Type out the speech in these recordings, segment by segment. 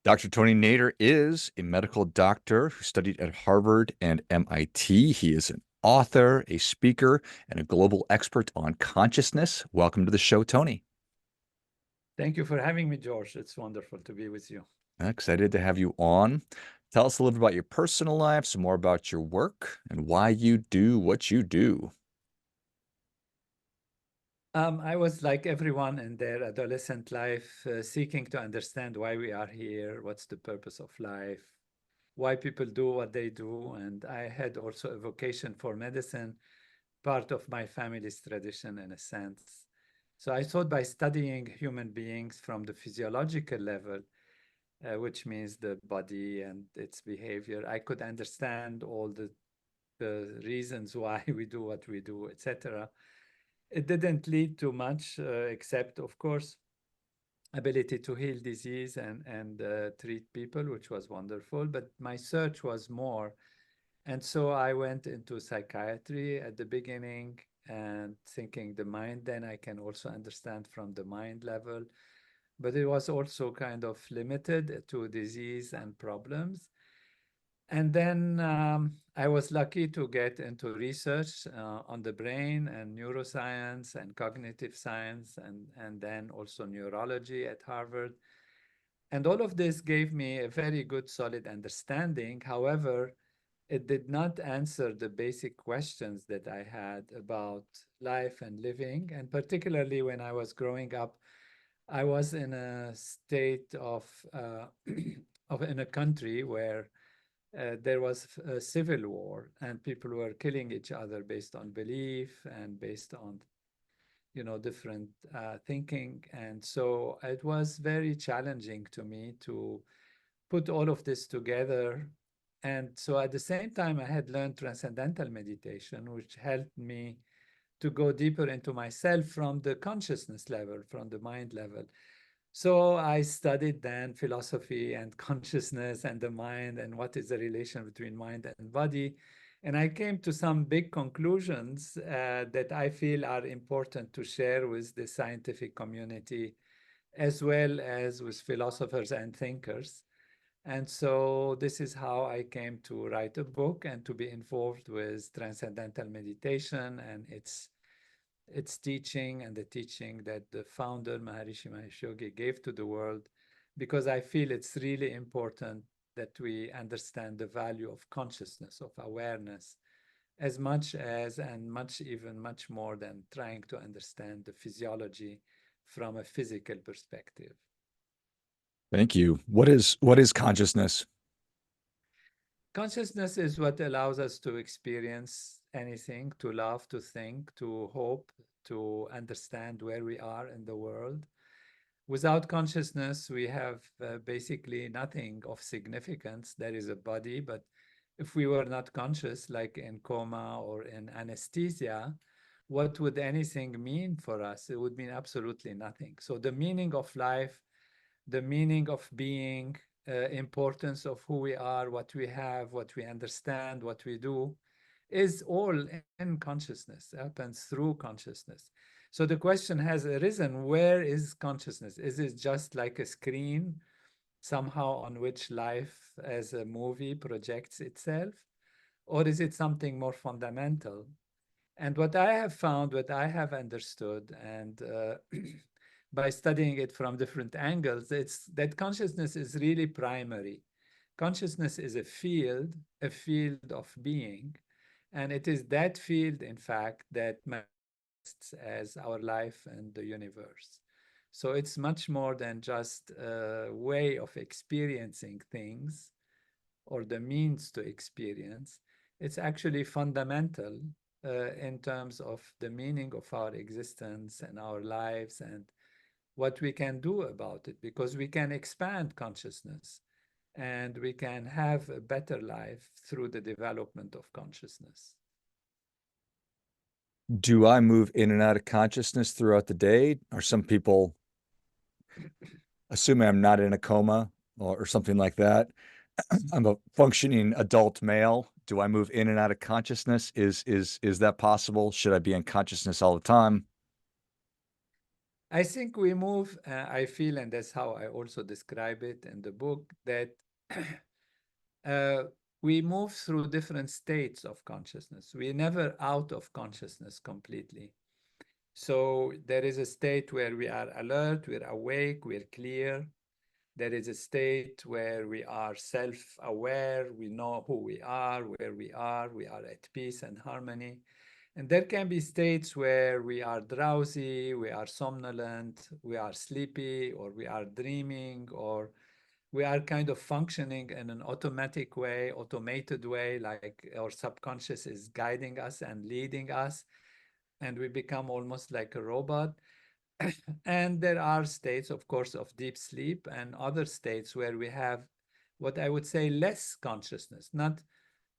Dr. Tony Nader is a medical doctor who studied at Harvard and MIT. He is an author, a speaker, and a global expert on consciousness. Welcome to the show, Tony. Thank you for having me, George. It's wonderful to be with you. Excited to have you on. Tell us a little bit about your personal life, some more about your work, and why you do what you do. I was like everyone in their adolescent life, seeking to understand why we are here, what's the purpose of life, why people do what they do. And I had also a vocation for medicine, part of my family's tradition in a sense. So I thought by studying human beings from the physiological level, which means the body and its behavior, I could understand all the reasons why we do what we do, etc. It didn't lead to much, except, of course, ability to heal disease and treat people, which was wonderful. But my search was more. And so I went into psychiatry at the beginning and thinking the mind, then I can also understand from the mind level. But it was also kind of limited to disease and problems. And then I was lucky to get into research on the brain and neuroscience and cognitive science and then also neurology at Harvard. And all of this gave me a very good, solid understanding. However, it did not answer the basic questions that I had about life and living. And particularly when I was growing up, I was in a state of, in a country where there was a civil war and people were killing each other based on belief and based on different thinking. And so it was very challenging to me to put all of this together. And so at the same time I had learned transcendental meditation, which helped me to go deeper into myself from the consciousness level, from the mind level. So I studied then philosophy and consciousness and the mind and what is the relation between mind and body. And I came to some big conclusions that I feel are important to share with the scientific community, as well as with philosophers and thinkers. And so this is how I came to write a book and to be involved with transcendental meditation and its teaching and the teaching that the founder, Maharishi Mahesh Yogi, gave to the world, because I feel it's really important that we understand the value of consciousness, of awareness, as much as and even much more than trying to understand the physiology from a physical perspective. Thank you. What is consciousness? Consciousness is what allows us to experience anything, to love, to think, to hope, to understand where we are in the world. Without consciousness, we have basically nothing of significance. There is a body, but if we were not conscious, like in coma or in anesthesia, what would anything mean for us? It would mean absolutely nothing. So the meaning of life, the meaning of being, importance of who we are, what we have, what we understand, what we do, is all in consciousness, happens through consciousness. So the question has arisen, where is consciousness? Is it just like a screen somehow on which life as a movie projects itself? Or is it something more fundamental? And what I have found, what I have understood, and by studying it from different angles, it's that consciousness is really primary. Consciousness is a field of being, and it is that field, in fact, that manifests as our life and the universe. So it's much more than just a way of experiencing things or the means to experience. It's actually fundamental in terms of the meaning of our existence and our lives and what we can do about it, because we can expand consciousness and we can have a better life through the development of consciousness. Do I move in and out of consciousness throughout the day? Are some people assuming I'm not in a coma or something like that? I'm a functioning adult male. Do I move in and out of consciousness? Is that possible? Should I be in consciousness all the time? I think we move, I feel, and that's how I also describe it in the book, that uh, we move through different states of consciousness. We're never out of consciousness completely. So there is a state where we are alert, we're awake, we're clear. There is a state where we are self-aware, we know who we are, where we are at peace and harmony. And there can be states where we are drowsy, we are somnolent, we are sleepy, or we are dreaming, or we are kind of functioning in an automatic way, automated way, like our subconscious is guiding us and leading us, and we become almost like a robot. And there are states, of course, of deep sleep and other states where we have what I would say less consciousness, not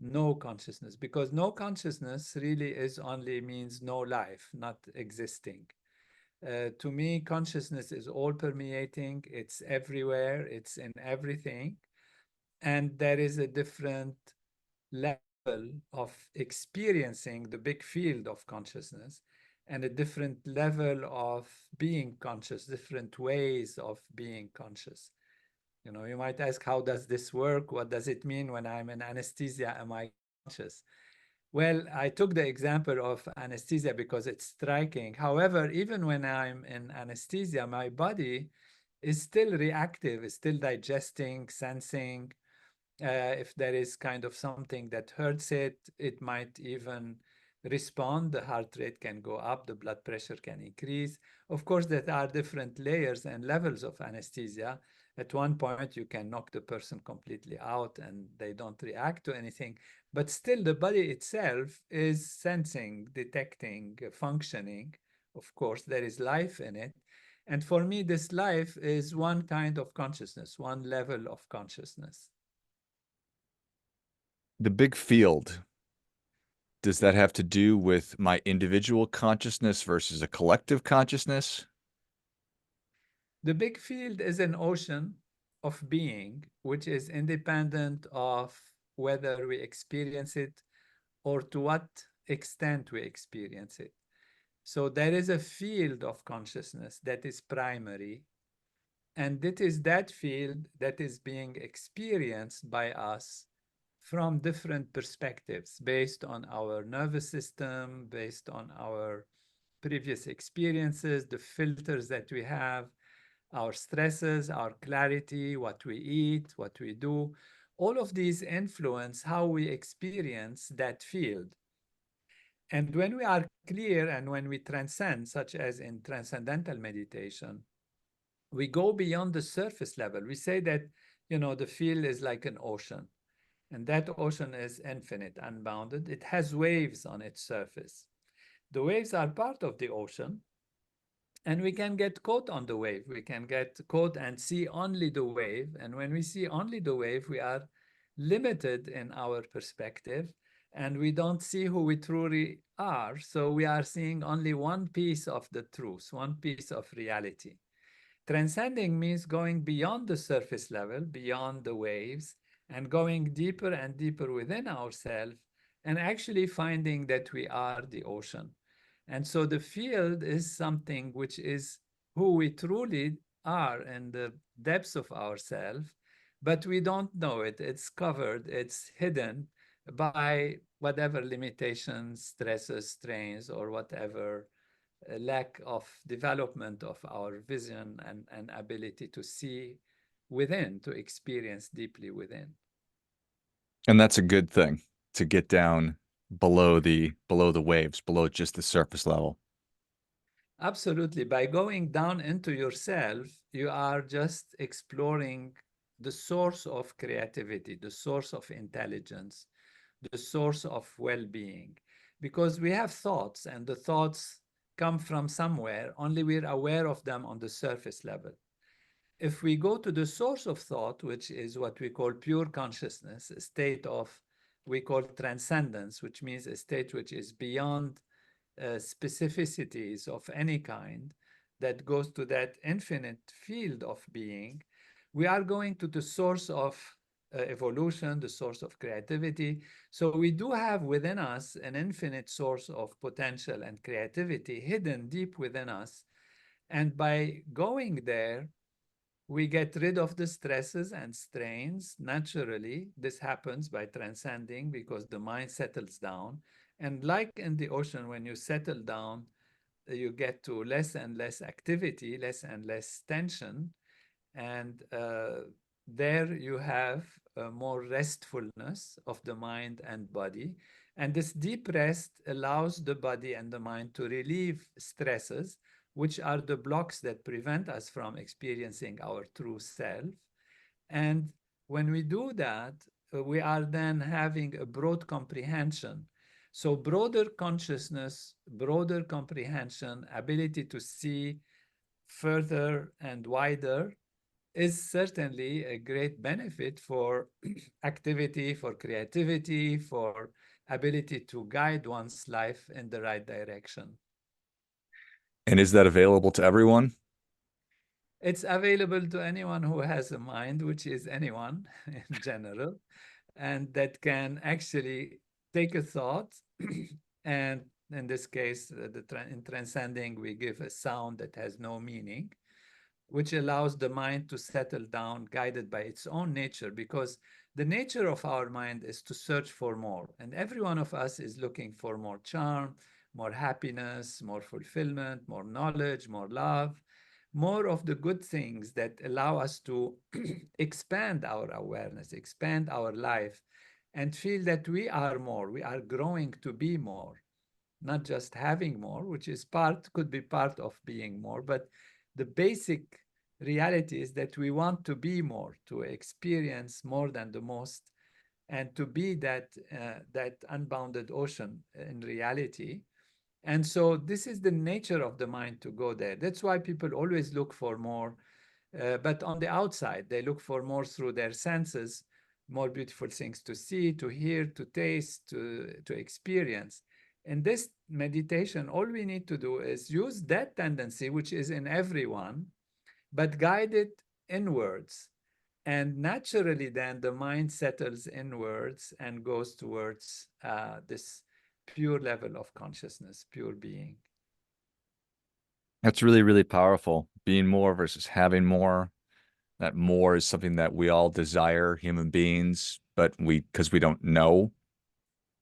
no consciousness, because no consciousness really is only means no life, not existing. To me, consciousness is all permeating, it's everywhere, it's in everything. And there is a different level of experiencing the big field of consciousness and a different level of being conscious, different ways of being conscious. You know, you might ask, how does this work? What does it mean when I'm in anesthesia? Am I conscious? Well, I took the example of anesthesia because it's striking. However, even when I'm in anesthesia, my body is still reactive, is still digesting, sensing. If there is kind of something that hurts it, it might even respond. The heart rate can go up, the blood pressure can increase. Of course, there are different layers and levels of anesthesia. At one point, you can knock the person completely out and they don't react to anything. But still, the body itself is sensing, detecting, functioning. Of course, there is life in it. And for me, this life is one kind of consciousness, one level of consciousness. The big field, does that have to do with my individual consciousness versus a collective consciousness? The big field is an ocean of being, which is independent of whether we experience it or to what extent we experience it. So there is a field of consciousness that is primary, and it is that field that is being experienced by us from different perspectives based on our nervous system, based on our previous experiences, the filters that we have, our stresses, our clarity, what we eat, what we do. All of these influence how we experience that field. And when we are clear and when we transcend, such as in transcendental meditation, we go beyond the surface level. We say that, you know, the field is like an ocean, and that ocean is infinite, unbounded. It has waves on its surface. The waves are part of the ocean, and we can get caught on the wave. We can get caught and see only the wave. And when we see only the wave, we are limited in our perspective and we don't see who we truly are. So we are seeing only one piece of the truth, one piece of reality. Transcending means going beyond the surface level, beyond the waves, and going deeper and deeper within ourselves, and actually finding that we are the ocean. And so the field is something which is who we truly are in the depths of ourselves, but we don't know it. It's covered, it's hidden by whatever limitations, stresses, strains, or whatever lack of development of our vision and ability to see within, to experience deeply within. And that's a good thing to get down below the waves, below just the surface level. Absolutely. By going down into yourself, you are just exploring the source of creativity, the source of intelligence, the source of well-being. Because we have thoughts, and the thoughts come from somewhere, only we're aware of them on the surface level. If we go to the source of thought, which is what we call pure consciousness, a state of, we call transcendence, which means a state which is beyond specificities of any kind, that goes to that infinite field of being, we are going to the source of evolution, the source of creativity. So we do have within us an infinite source of potential and creativity hidden deep within us. And by going there, we get rid of the stresses and strains naturally. This happens by transcending because the mind settles down. And like in the ocean, when you settle down, you get to less and less activity, less and less tension. And there you have more restfulness of the mind and body. And this deep rest allows the body and the mind to relieve stresses, which are the blocks that prevent us from experiencing our true self. And when we do that, we are then having a broad comprehension. So, broader consciousness, broader comprehension, ability to see further and wider is certainly a great benefit for activity, for creativity, for ability to guide one's life in the right direction. And is that available to everyone? It's available to anyone who has a mind, which is anyone in general, and that can actually take a thought. And in this case, in transcending, we give a sound that has no meaning, which allows the mind to settle down, guided by its own nature, because the nature of our mind is to search for more. And every one of us is looking for more charm, more happiness, more fulfillment, more knowledge, more love, more of the good things that allow us to expand our awareness, expand our life, and feel that we are more, we are growing to be more, not just having more, which is could be part of being more, but the basic reality is that we want to be more, to experience more than the most, and to be that unbounded ocean in reality. And so this is the nature of the mind to go there. That's why people always look for more, but on the outside, they look for more through their senses, more beautiful things to see, to hear, to taste, to experience. In this meditation, all we need to do is use that tendency, which is in everyone, but guide it inwards. And naturally, then the mind settles inwards and goes towards this pure level of consciousness, pure being. That's really, really powerful. Being more versus having more. That more is something that we all desire, human beings, but because we don't know,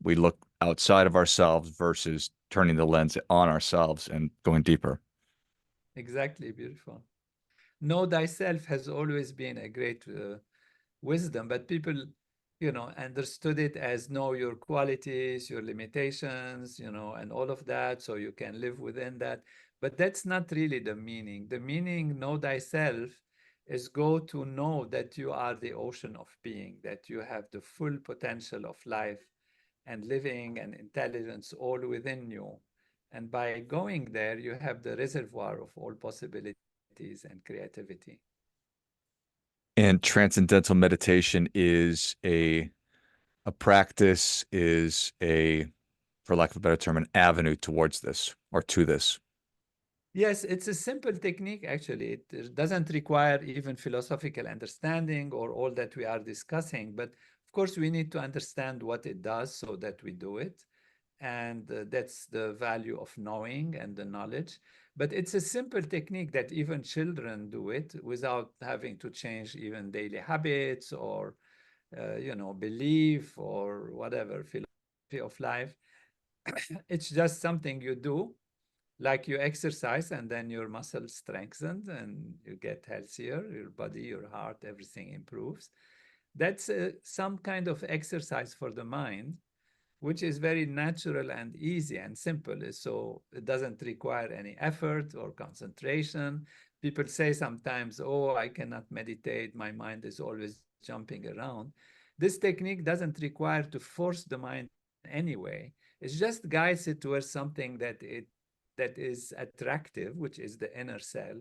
we look outside of ourselves versus turning the lens on ourselves and going deeper. Exactly, beautiful. Know thyself has always been a great wisdom, but people, understood it as know your qualities, your limitations, and all of that, so you can live within that. But that's not really the meaning. The meaning, know thyself, is go to know that you are the ocean of being, that you have the full potential of life and living and intelligence all within you. And by going there, you have the reservoir of all possibilities and creativity. And transcendental meditation is a practice, is a, for lack of a better term, an avenue towards this or to this. Yes, it's a simple technique, actually. It doesn't require even philosophical understanding or all that we are discussing. But of course, we need to understand what it does so that we do it. And that's the value of knowing and the knowledge. But it's a simple technique that even children do it without having to change even daily habits or, belief or whatever philosophy of life. It's just something you do, like you exercise and then your muscles strengthen and you get healthier, your body, your heart, everything improves. That's some kind of exercise for the mind, which is very natural and easy and simple. So it doesn't require any effort or concentration. People say sometimes, oh, I cannot meditate, my mind is always jumping around. This technique doesn't require to force the mind anyway. It just guides it towards something that is attractive, which is the inner self.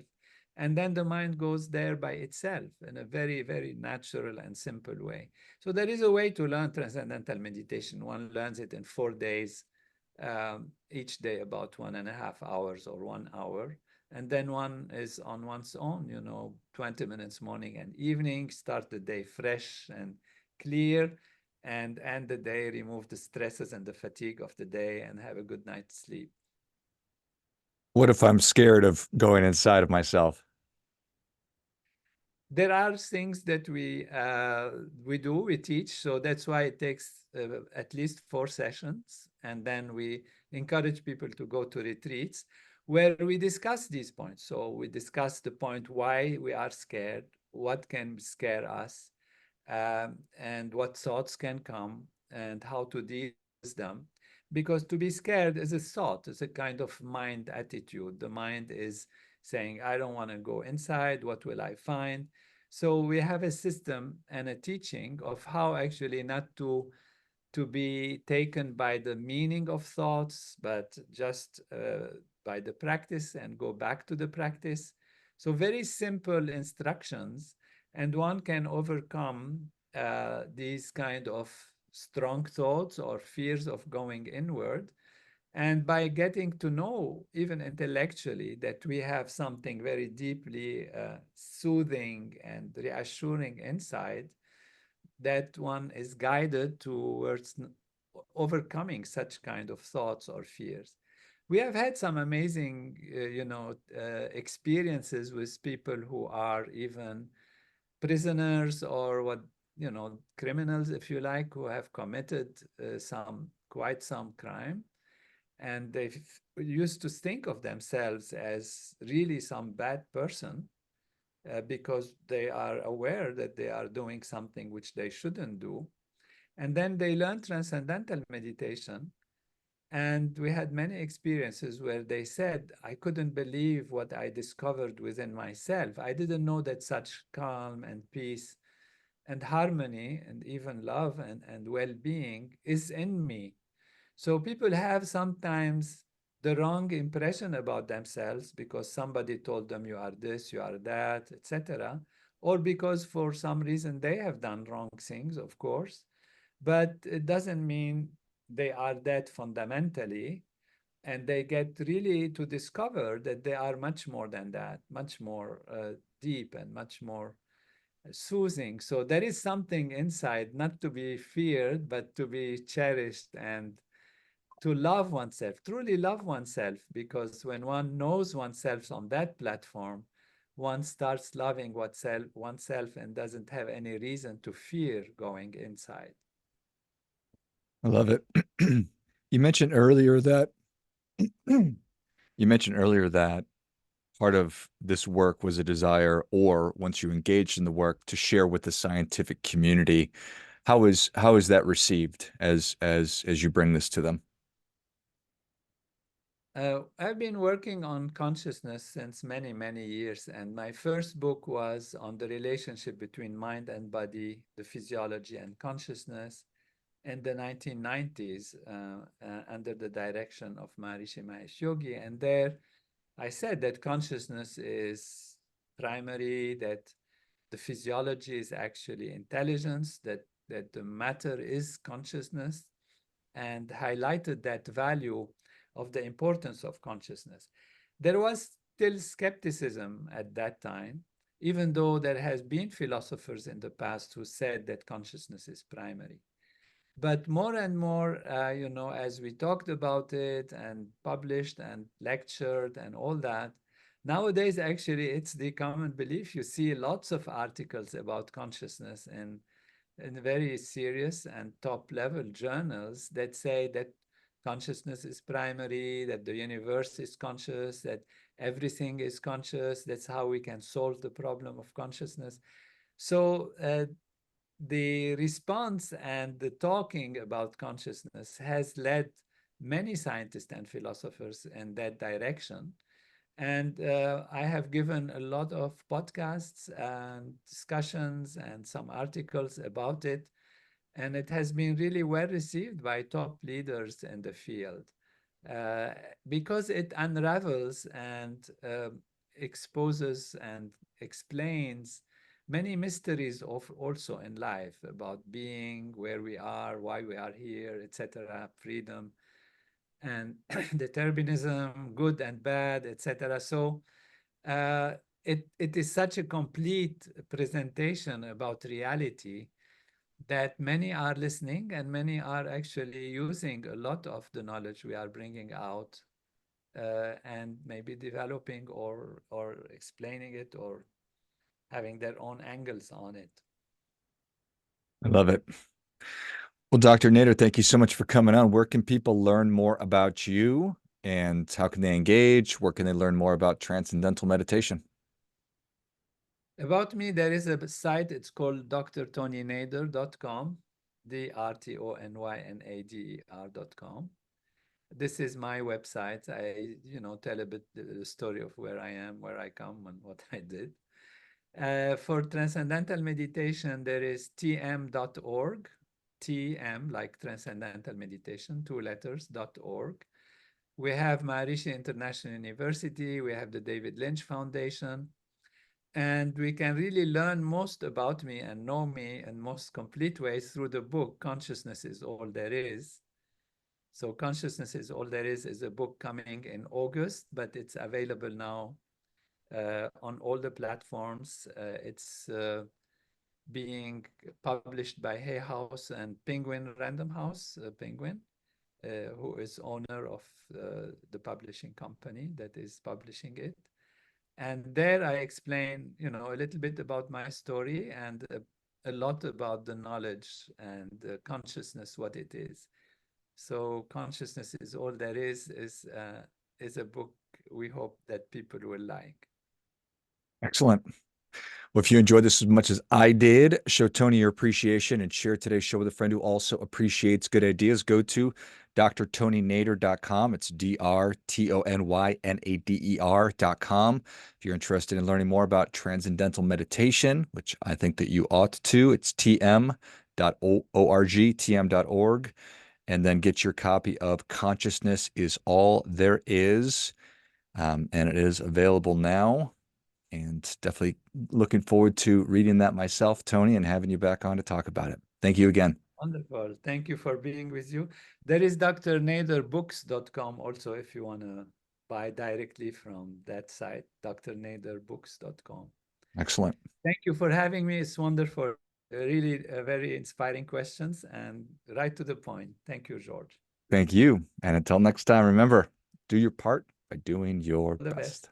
And then the mind goes there by itself in a very, very natural and simple way. So there is a way to learn transcendental meditation. One learns it in 4 days, each day about 1.5 hours or 1 hour. And then one is on one's own, 20 minutes morning and evening, start the day fresh and clear, and end the day, remove the stresses and the fatigue of the day, and have a good night's sleep. What if I'm scared of going inside of myself? There are things that we teach, so that's why it takes at least 4 sessions, and then we encourage people to go to retreats where we discuss these points. So we discuss the point why we are scared, what can scare us, and what thoughts can come, and how to deal with them. Because to be scared is a thought, it's a kind of mind attitude. The mind is saying, I don't want to go inside, what will I find? So we have a system and a teaching of how actually not to be taken by the meaning of thoughts, but just by the practice and go back to the practice. So very simple instructions, and one can overcome these kind of strong thoughts or fears of going inward. And by getting to know, even intellectually, that we have something very deeply soothing and reassuring inside, that one is guided towards overcoming such kind of thoughts or fears. We have had some amazing, experiences with people who are even prisoners or criminals, if you like, who have committed quite some crime, and they used to think of themselves as really some bad person because they are aware that they are doing something which they shouldn't do. And then they learn transcendental meditation. And we had many experiences where they said, I couldn't believe what I discovered within myself. I didn't know that such calm and peace and harmony and even love and well-being is in me. So people have sometimes the wrong impression about themselves because somebody told them you are this, you are that, etc. Or because for some reason they have done wrong things, of course. But it doesn't mean they are that fundamentally. And they get really to discover that they are much more than that, much more deep and much more soothing. So there is something inside, not to be feared, but to be cherished and to love oneself, truly love oneself, because when one knows oneself on that platform, one starts loving oneself and doesn't have any reason to fear going inside. I love it. You mentioned earlier that you mentioned earlier that part of this work was a desire, or once you engaged in the work, to share with the scientific community. How is that received as you bring this to them? I've been working on consciousness since many, many years, and my first book was on the relationship between mind and body, the physiology and consciousness, in the 1990s under the direction of Maharishi Mahesh Yogi. And there I said that consciousness is primary, that the physiology is actually intelligence, that the matter is consciousness, and highlighted that value of the importance of consciousness. There was still skepticism at that time, even though there has been philosophers in the past who said that consciousness is primary. But more and more, as we talked about it and published and lectured and all that, nowadays actually it's the common belief. You see lots of articles about consciousness in very serious and top level journals that say that consciousness is primary, that the universe is conscious, that everything is conscious. That's how we can solve the problem of consciousness. So the response and the talking about consciousness has led many scientists and philosophers in that direction. And I have given a lot of podcasts and discussions and some articles about it. And it has been really well received by top leaders in the field uh, because it unravels and exposes and explains many mysteries of also in life about being, where we are, why we are here, etc., freedom and determinism, good and bad, etc. So uh, it is such a complete presentation about reality that many are listening and many are actually using a lot of the knowledge we are bringing out and maybe developing or explaining it or having their own angles on it. I love it. Well, Dr. Nader, thank you so much for coming on. Where can people learn more about you and how can they engage? Where can they learn more about transcendental meditation? About me, there is a site, it's called drtonynader.com, drtonynader.com. This is my website. I, tell a bit the story of where I am, where I come, and what I did. For transcendental meditation, there is tm.org, TM, like transcendental meditation, 2 letters, .org. We have Maharishi International University. We have the David Lynch Foundation. And we can really learn most about me and know me in most complete ways through the book, Consciousness is All There Is. So Consciousness is All There is a book coming in August, but it's available now on all the platforms. It's being published by Hay House and Penguin Random House, Penguin, who is owner of the publishing company that is publishing it. And there I explain, a little bit about my story and a lot about the knowledge and consciousness, what it is. So Consciousness is All There is a book we hope that people will like. Excellent. Well, if you enjoyed this as much as I did, show Tony your appreciation and share today's show with a friend who also appreciates good ideas. Go to drtonynader.com. It's drtonynader.com. If you're interested in learning more about transcendental meditation, which I think that you ought to, it's tm.org, tm.org, and then get your copy of Consciousness is All There Is. And it is available now. And definitely looking forward to reading that myself, Tony, and having you back on to talk about it. Thank you again. Wonderful. Thank you for being with you. There is drnaderbooks.com also if you want to buy directly from that site, drnaderbooks.com. Excellent. Thank you for having me. It's wonderful. Really very inspiring questions and right to the point. Thank you, George. Thank you. And until next time, remember, do your part by doing your All the best. best.